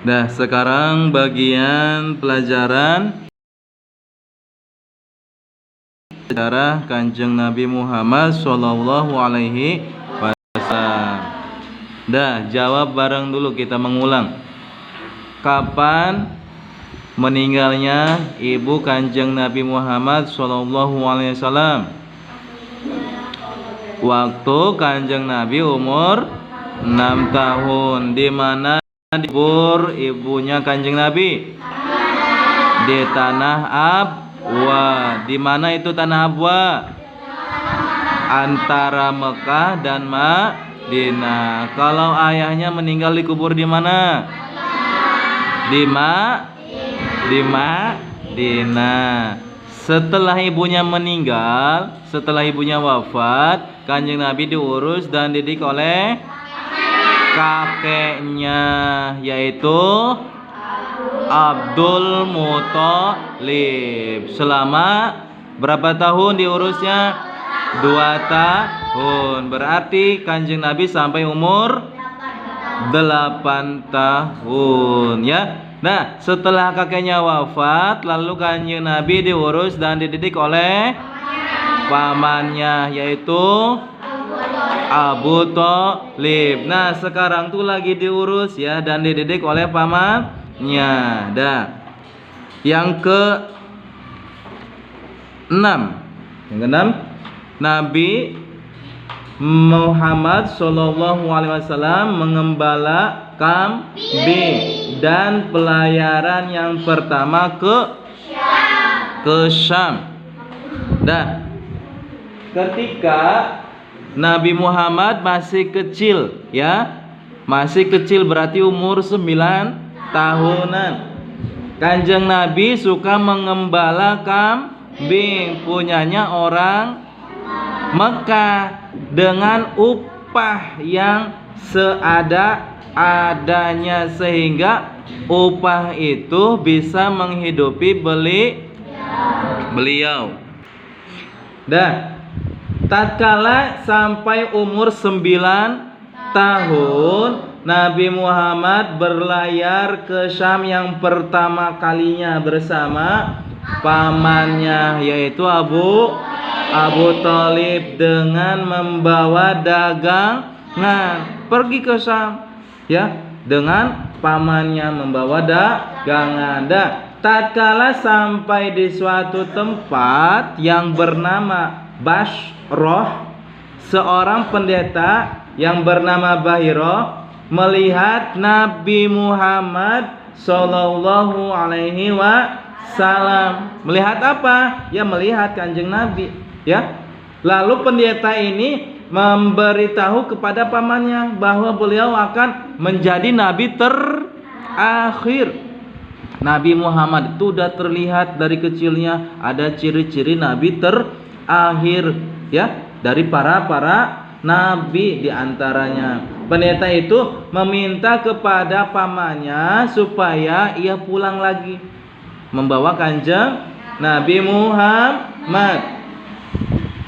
Nah, sekarang bagian pelajaran sejarah Kanjeng Nabi Muhammad Shallallahu Alaihi Wasallam. Dah, jawab bareng dulu, kita mengulang. Kapan meninggalnya ibu Kanjeng Nabi Muhammad Shallallahu Alaihi Wasallam? Waktu Kanjeng Nabi umur 6 tahun. Di mana dikubur ibunya Kanjeng Nabi? Di tanah Abwa. Di mana itu tanah Abwa? Antara Mekah dan Madinah. Kalau ayahnya meninggal dikubur di mana? Di Madinah. Setelah ibunya meninggal, setelah ibunya wafat, Kanjeng Nabi diurus dan didik oleh kakeknya, yaitu Abdul Muthalib. Selama berapa tahun diurusnya? 2 tahun. Berarti Kanjeng Nabi sampai umur 8 tahun, ya. Nah, setelah kakeknya wafat, lalu Kanjeng Nabi diurus dan dididik oleh pamannya, yaitu Abu Thalib. Nah, sekarang tuh lagi diurus ya dan dididik oleh pamannya. Dah. Yang keenam, Nabi Muhammad Shallallahu Alaihi Wasallam mengembala kambing dan pelayaran yang pertama ke Syam. Dah. Ketika Nabi Muhammad masih kecil, ya, masih kecil berarti umur 9 tahunan. Kanjeng Nabi suka mengembala kambing punyanya orang Mekah dengan upah yang seadanya, sehingga upah itu bisa menghidupi beliau. Dah. Tatkala sampai umur 9 tahun, Nabi Muhammad berlayar ke Syam yang pertama kalinya bersama pamannya, yaitu Abu Thalib, dengan membawa dagangan. Pergi ke Syam, ya, dengan pamannya membawa dagangan. Tatkala sampai di suatu tempat yang bernama Basroh, seorang pendeta yang bernama Bahiro melihat Nabi Muhammad Sallallahu Alaihi Wasallam. Melihat apa? Ya, melihat Kanjeng Nabi, ya. Lalu pendeta ini memberitahu kepada pamannya bahwa beliau akan menjadi nabi terakhir. Nabi Muhammad itu sudah terlihat dari kecilnya ada ciri-ciri nabi terakhir, ya, dari para nabi. Diantaranya pendeta itu meminta kepada pamannya supaya ia pulang lagi membawa Kanjeng Nabi Muhammad.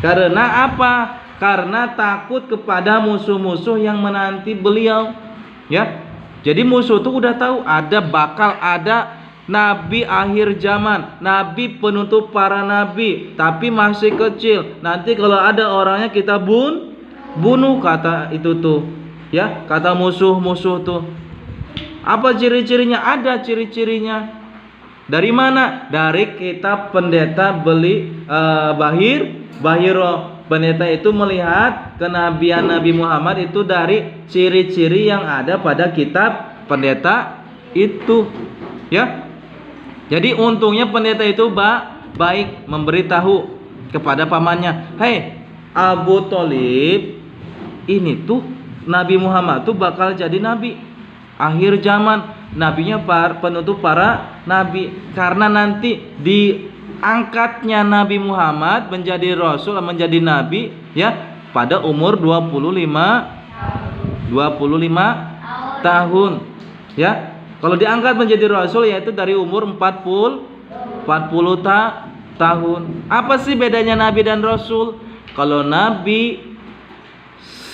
Karena apa? Karena takut kepada musuh-musuh yang menanti beliau, ya. Jadi musuh itu udah tahu bakal ada Nabi akhir zaman, Nabi penutup para nabi, tapi masih kecil. Nanti kalau ada orangnya kita bunuh, kata itu tuh, ya, kata musuh-musuh tuh. Apa ciri-cirinya? Ada ciri-cirinya. Dari mana? Dari kitab pendeta Bahiro. Pendeta itu melihat kenabian Nabi Muhammad itu dari ciri-ciri yang ada pada kitab pendeta itu, ya. Jadi untungnya pendeta itu baik memberitahu kepada pamannya, "Hei Abu Thalib, ini tuh Nabi Muhammad tuh bakal jadi nabi akhir zaman, nabinya penutup para nabi. Karena nanti diangkatnya Nabi Muhammad menjadi rasul, menjadi nabi, ya, pada umur 25 tahun, ya. Kalau diangkat menjadi rasul yaitu dari umur 40 tahun. Apa sih bedanya nabi dan rasul? Kalau nabi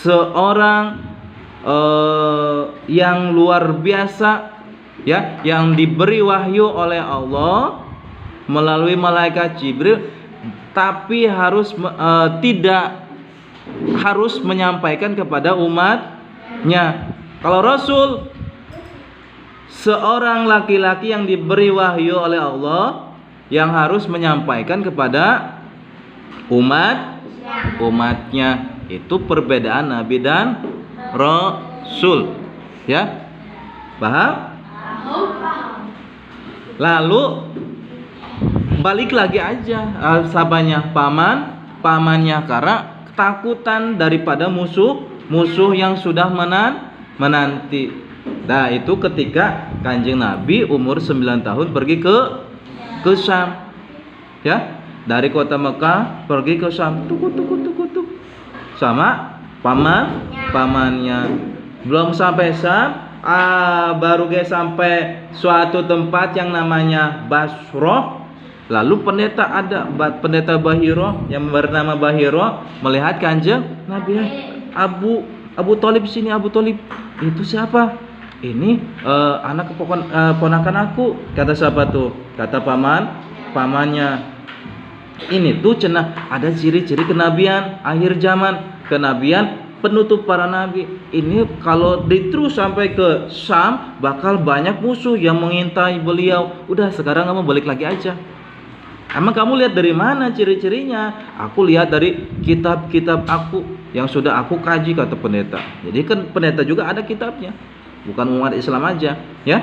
seorang yang luar biasa, ya, yang diberi wahyu oleh Allah melalui malaikat Jibril, tapi tidak harus menyampaikan kepada umatnya. Kalau Rasul, seorang laki-laki yang diberi wahyu oleh Allah yang harus menyampaikan kepada umatnya. Itu perbedaan Nabi dan Rasul, ya, paham? Lalu balik lagi aja sahabatnya, pamannya, karena ketakutan daripada musuh yang sudah menanti. Nah, itu ketika Kanjeng Nabi umur 9 tahun pergi ke Syam, ya, dari kota Mekah pergi ke Syam, tuk sama pamannya. Belum sampai Syam, baru sampai suatu tempat yang namanya Basroh. Lalu pendeta Bahiro yang bernama Bahiro melihat Kanjeng Nabi. Abu Thalib sini, Abu Thalib. Itu siapa? Ini anak ponakan aku. Kata siapa tuh? Kata pamannya. Ini tuh cenah ada ciri-ciri kenabian akhir zaman, kenabian penutup para nabi. Ini kalau diterus sampai ke Syam bakal banyak musuh yang mengintai beliau. Udah, sekarang kamu balik lagi aja. Emang kamu lihat dari mana ciri-cirinya? Aku lihat dari kitab-kitab aku yang sudah aku kaji, kata pendeta. Jadi kan pendeta juga ada kitabnya, bukan umat Islam aja, ya.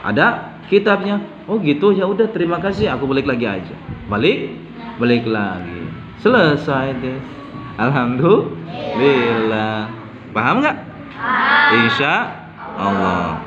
Ada kitabnya. Oh gitu, ya udah, terima kasih, aku balik lagi aja. Balik lagi. Selesai deh. Alhamdulillah. Paham nggak? Insya Allah.